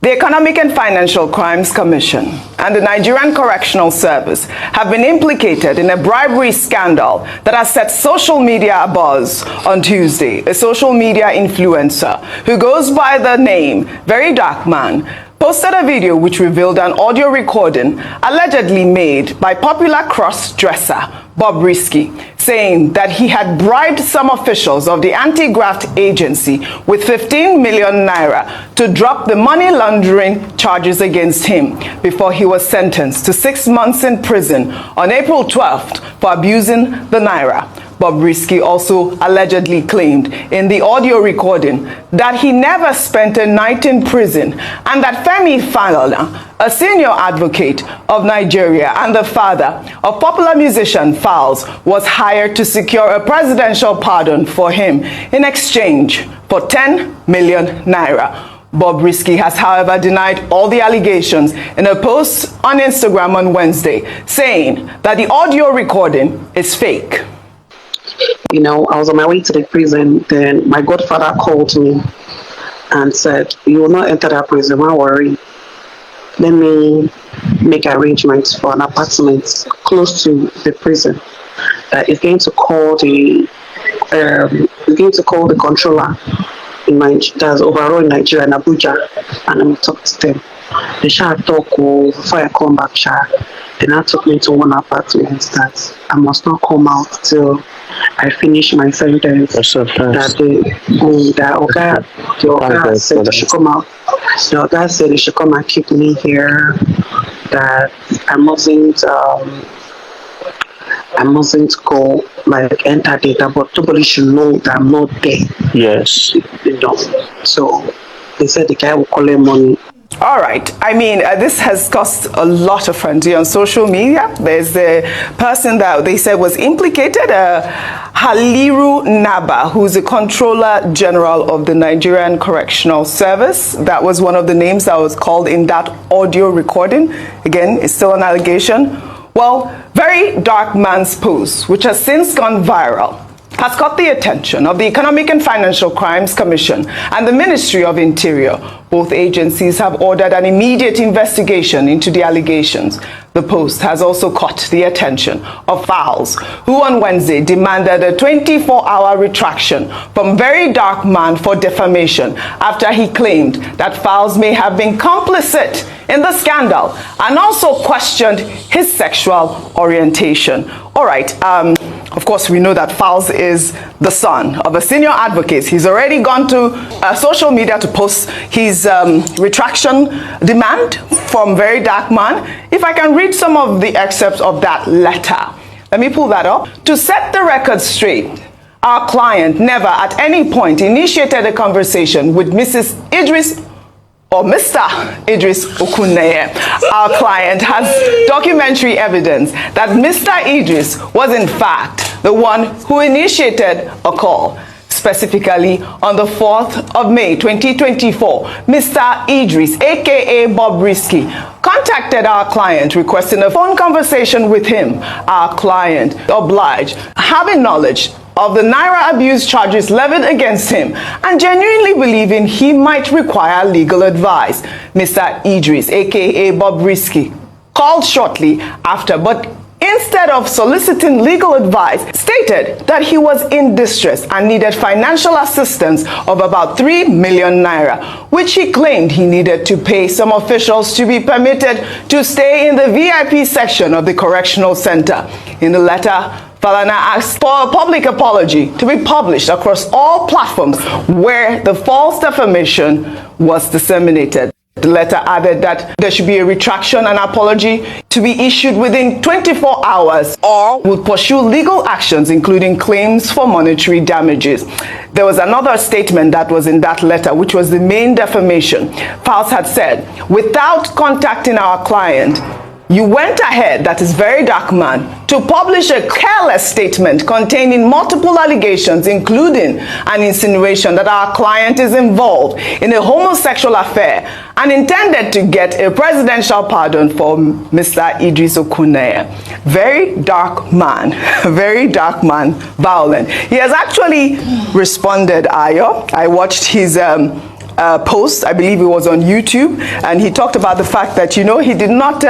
The Economic and Financial Crimes Commission and the Nigerian Correctional Service have been implicated in a bribery scandal that has set social media abuzz on Tuesday. A social media influencer who goes by the name Very Dark Man posted a video which revealed an audio recording allegedly made by popular cross-dresser Bribery, saying that he had bribed some officials of the anti-graft agency with 15 million naira to drop the money laundering charges against him before he was sentenced to 6 months in prison on April 12th for abusing the naira. Bribery also allegedly claimed in the audio recording that he never spent a night in prison and that Femi Falz, a senior advocate of Nigeria and the father of popular musician Falz, was hired to secure a presidential pardon for him in exchange for 10 million naira. Bribery has, however, denied all the allegations in a post on Instagram on Wednesday, saying that the audio recording is fake. You know, I was on my way to the prison, then my godfather called me and said, "You will not enter that prison, don't worry. Let me make arrangements for an apartment close to the prison. He's going to call the controller in that's overall in Nigeria, in Abuja, and I'm going to talk to them. They shall talk before I come back, Then I took me to one apartment that I must not come out till I finish my sentence. That the Oga said they should come out. The Oga said they should come and keep me here. That I mustn't go like enter data, but nobody should know that I'm not there. Yes. You know. So they said the guy will collect money. All right. I mean, this has caused a lot of frenzy on social media. There's the person that they said was implicated, Haliru Naba, who's the Controller General of the Nigerian Correctional Service. That was one of the names that was called in that audio recording. Again, it's still an allegation. Well, Very Dark Man's post, which has since gone viral, has caught the attention of the Economic and Financial Crimes Commission and the Ministry of Interior. Both agencies have ordered an immediate investigation into the allegations. The post has also caught the attention of Falz, who on Wednesday demanded a 24-hour retraction from Very Dark Man for defamation after he claimed that Falz may have been complicit in the scandal and also questioned his sexual orientation. All right, of course, we know that Falz is the son of a senior advocate. He's already gone to social media to post his retraction demand from Very Dark Man. If I can read some of the excerpts of that letter. Let me pull that up. To set the record straight, our client never at any point initiated a conversation with Mrs. Idris or Mr. Idris Okuneye. Our client has documentary evidence that Mr. Idris was in fact the one who initiated a call. Specifically, on the 4th of May 2024, Mr. Idris, aka Bribery, contacted our client requesting a phone conversation with him. Our client obliged, having knowledge of the naira abuse charges levied against him and genuinely believing he might require legal advice. Mr. Idris, aka Bribery, called shortly after, but instead of soliciting legal advice, stated that he was in distress and needed financial assistance of about 3 million naira, which he claimed he needed to pay some officials to be permitted to stay in the VIP section of the correctional center. In the letter, Falana asked for a public apology to be published across all platforms where the false defamation was disseminated. The letter added that there should be a retraction and apology to be issued within 24 hours or would pursue legal actions, including claims for monetary damages. There was another statement that was in that letter, which was the main defamation. Falz had said, without contacting our client, you went ahead, that is Very Dark Man, to publish a careless statement containing multiple allegations, including an insinuation that our client is involved in a homosexual affair and intended to get a presidential pardon for Mr. Idris Okuneye. Very Dark Man, Very Dark Man, violent. He has actually responded, Ayo. I watched his post. I believe it was on YouTube, and he talked about the fact that, you know, he did not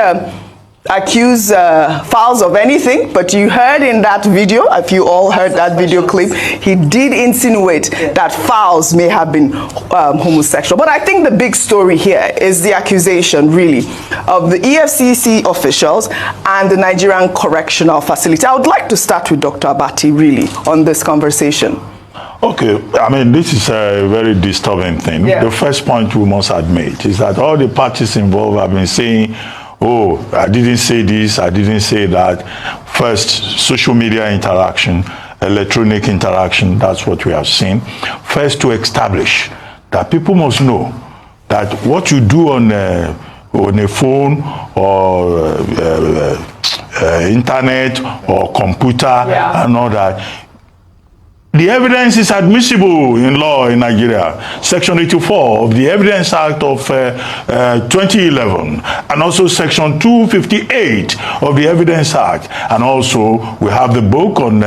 accuse Falz of anything, but you heard in that video, if you all heard that video clip, he did insinuate that Falz may have been homosexual. But I think the big story here is the accusation, really, of the EFCC officials and the Nigerian Correctional Facility. I would like to start with Dr. Abati, really, on this conversation. Okay, I mean, this is a very disturbing thing. Yeah. The first point we must admit is that all the parties involved have been saying, oh, I didn't say this, I didn't say that. First, social media interaction, electronic interaction, that's what we have seen. First, to establish that people must know that what you do on a phone or internet or computer and all that, the evidence is admissible in law in Nigeria. Section 84 of the Evidence Act of 2011, and also Section 258 of the Evidence Act. And also, we have the book on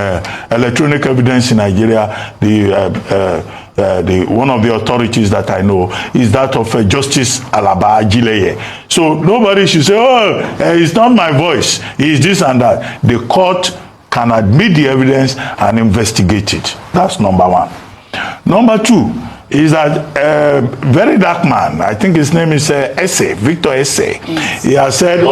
electronic evidence in Nigeria. The one of the authorities that I know is that of Justice Alaba Ajileye. So nobody should say, oh, it's not my voice, it's this and that. The court can admit the evidence and investigate it. That's number one. Number two is that a very dark man, I think his name is Victor Esse. He has said,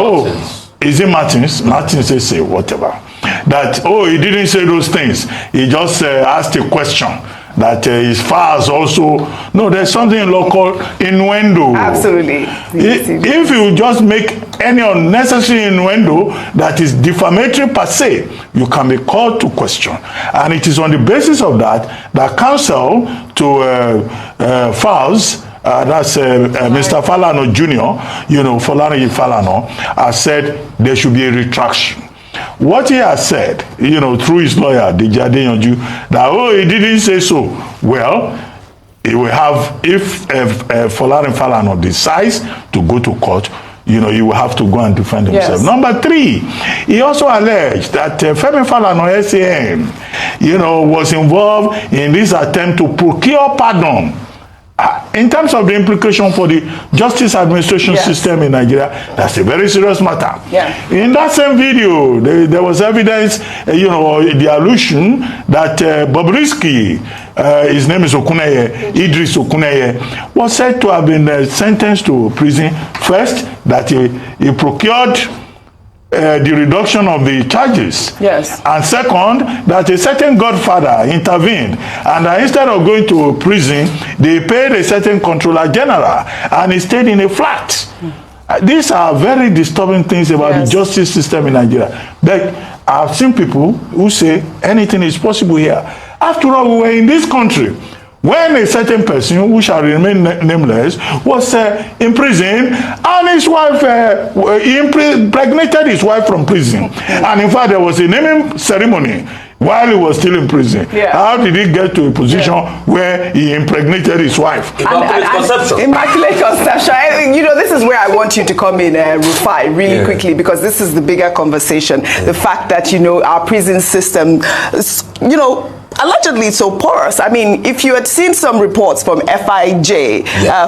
is it Martins? Martins Esse, whatever. That, he didn't say those things. He just asked a question. That is Falz also. No, there's something in law called innuendo. Absolutely. If you just make any unnecessary innuendo that is defamatory per se, you can be called to question. And it is on the basis of that counsel to Falz, that's Mr. Falano Jr., Folani Falano, has said there should be a retraction. What he has said, through his lawyer, Dijade Yonju, that, he didn't say so. Well, he will have, if Folani Falano decides to go to court, he will have to go and defend himself. Yes. Number three, he also alleged that Femi Falano, SAN, was involved in this attempt to procure pardon. In terms of the implication for the justice administration system in Nigeria, that's a very serious matter. Yeah. In that same video, there was evidence, the allusion that Bobrisky, his name is Okuneye, Idris Okuneye, was said to have been sentenced to prison. First, that he procured the reduction of the charges. Yes. And second, that a certain godfather intervened, and instead of going to prison, they paid a certain controller general, and he stayed in a flat. These are very disturbing things about the justice system in Nigeria. But I've seen people who say anything is possible here. After all, we were in this country when a certain person, who shall remain nameless, was in prison, and his wife, he impregnated his wife from prison. And in fact, there was a naming ceremony while he was still in prison. Yeah. How did he get to a position where he impregnated his wife? Immaculate conception. Immaculate conception. This is where I want you to come in, Rufai, really quickly, because this is the bigger conversation. The fact that, our prison system, allegedly so porous. I mean, if you had seen some reports from FIJ,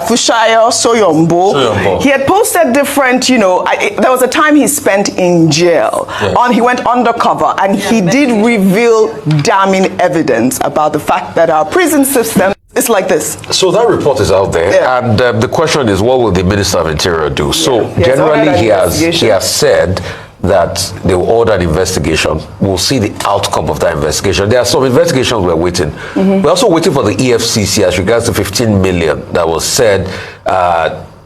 Fushayo Soyombo, he had posted different, there was a time he spent in jail. He went undercover, and he did reveal damning evidence about the fact that our prison system is like this. So that report is out there, and the question is, what will the Minister of Interior do? So generally, he has said that they will order an investigation. We'll see the outcome of that investigation. There are some investigations we're waiting. We're also waiting for the EFCC as regards to 15 million that was said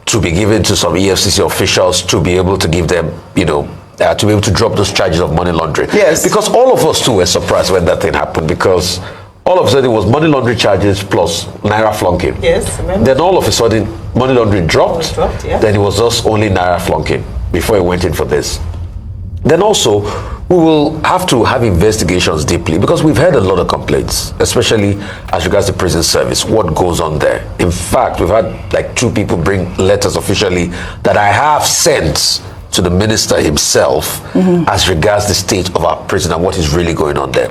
to be given to some EFCC officials to be able to give them, to be able to drop those charges of money laundering. Yes. Because all of us too were surprised when that thing happened, because all of a sudden it was money laundering charges plus Naira flunking. Yes, remember. Then all of a sudden money laundering dropped. Then it was just only Naira flunking before he went in for this. Then also, we will have to have investigations deeply, because we've heard a lot of complaints, especially as regards to prison service, what goes on there. In fact, we've had like 2 people bring letters officially that I have sent to the minister himself as regards the state of our prison and what is really going on there.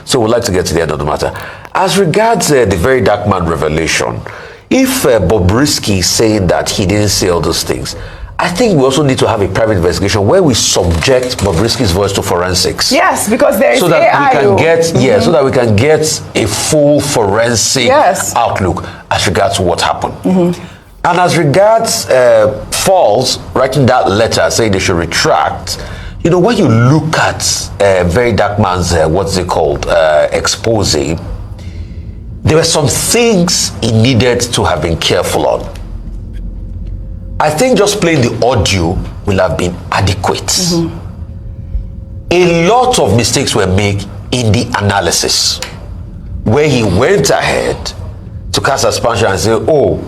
So we'd like to get to the end of the matter. As regards the very dark man revelation, if Bobrisky is saying that he didn't say all those things, I think we also need to have a private investigation where we subject Bobrisky's voice to forensics. Yes, because there is so that AI. we can get so that we can get a full forensic outlook as regards what happened. And as regards Falz writing that letter saying they should retract, you know, when you look at Very Dark Man's what's it called expose, there were some things he needed to have been careful on. I think just playing the audio will have been adequate. A lot of mistakes were made in the analysis, where he went ahead to cast aspersion and say, oh,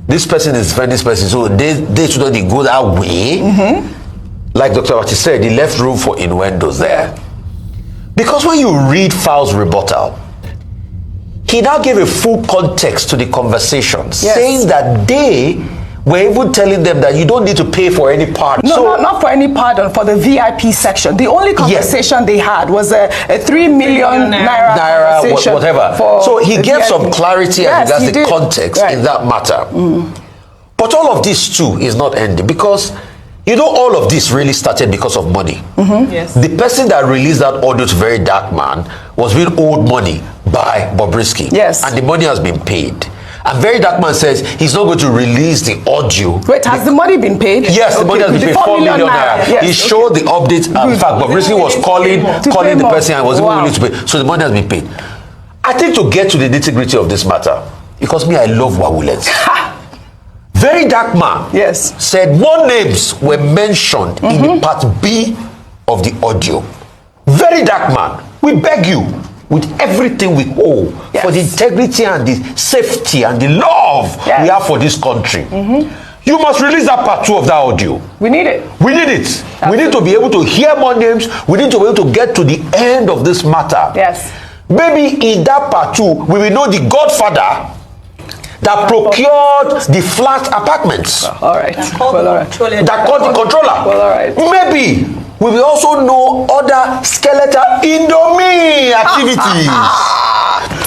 this person is defending this person, so they shouldn't go that way. Like Dr. Wati said, he left room for innuendos there. Because when you read Falz's rebuttal, he now gave a full context to the conversation, saying that they were even telling them that you don't need to pay for any pardon. No, so, not for any pardon, for the VIP section. The only conversation they had was a 3 million naira whatever. So he gave some clarity as regards the context in that matter. But all of this too is not ending, because you know all of this really started because of money. The person that released that audio to Very Dark Man was being owed money by Bobrisky. And the money has been paid. And Very Dark Man says he's not going to release the audio. Wait, has the money been paid? Yes, the money has been paid, 4 million naira. He showed the updates. In fact, Bobrisky was calling the person and was even willing to pay. So the money has been paid. I think to get to the nitty-gritty of this matter, because me, I love Wawulets. Very Dark Man said more names were mentioned in the part B of the audio. Very Dark Man, we beg you, with everything we owe, for the integrity and the safety and the love we have for this country, you must release that part 2 of that audio. We need it. We need it. Absolutely. We need to be able to hear more names. We need to be able to get to the end of this matter. Maybe in that part 2, we will know the godfather that procured the flat apartments. That called the controller. Maybe we will also know other skeletal Indomie activities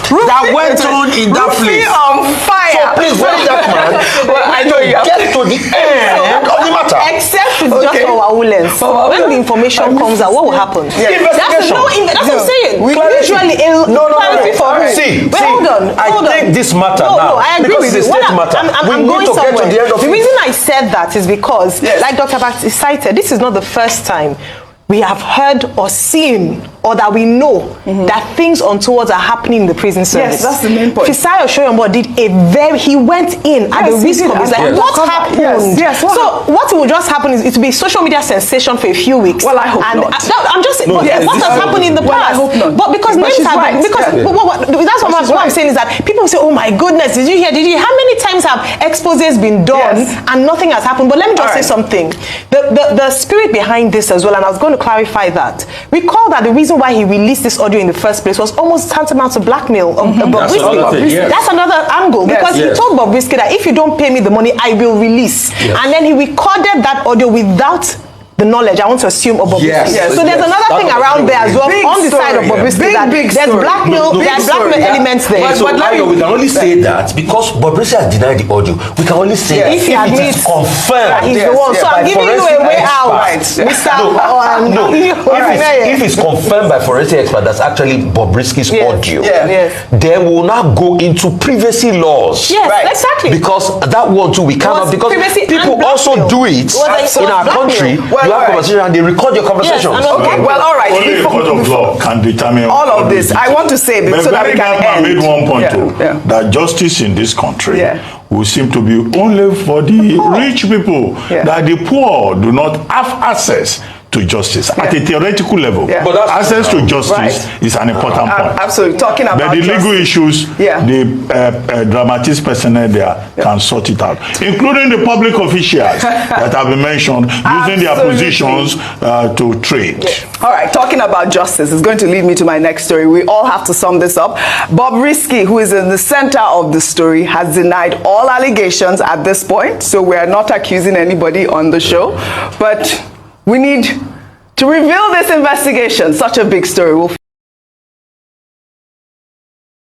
that went on in that place. On fire. So please, Very Dark Man, I know you get to the end of the matter. Except it's just for Wawulens. When the information comes out, what will happen? That's what I'm saying. Usually, See, hold on. I take this matter now. No, I agree because with it's a state matter. I'm we need to get to the end of the reason I said that is because, like Dr. Bati cited, this is not the first time we have heard or seen or that we know that things untoward are happening in the prison service. Yes, that's the main point. Fisayo Shoyombo he went in at the risk of his life. What happened? So what will just happen is it will be social media sensation for a few weeks. Well, I hope not. I'm just what has happened in the past? I hope not. But because names have that's what I'm saying is that people say, oh my goodness, did you hear? How many times have exposés been done and nothing has happened? But let me just say something. The spirit behind this as well, and I was going to clarify that. Recall that the reason why he released this audio in the first place was almost tantamount to blackmail of Bobrisky. That's another angle, because he told Bobrisky that if you don't pay me the money, I will release. And then he recorded that audio without the knowledge, I want to assume, of Bobrisky. So there's another thing around there as well, on the side of Bobrisky, that there's blackmail elements there. But we can only say that because Bobrisky has denied the audio. We can only say if he admits confirmed. He's the one. So I'm giving you a way out, Mr. If it's confirmed by forensic expert, that's actually Bobrisky's audio. Then we'll now go into privacy laws. Exactly. Because that one too, we cannot, because people also do it in our country. You have conversation and they record your conversations. Okay, well, all right. Only the court of law can determine all of this. I want to say so that we can end. Made one point too, that justice in this country will seem to be only for the rich people, that the poor do not have access to justice at a theoretical level. But access to justice is an important point. Absolutely. Talking about the legal issues, the dramatist personnel there can sort it out, including the public officials that have been mentioned using their positions to trade. All right, talking about justice is going to lead me to my next story. We all have to sum this up. Bobrisky, who is in the center of the story, has denied all allegations at this point, so we are not accusing anybody on the show, but we need to reveal this investigation. Such a big story.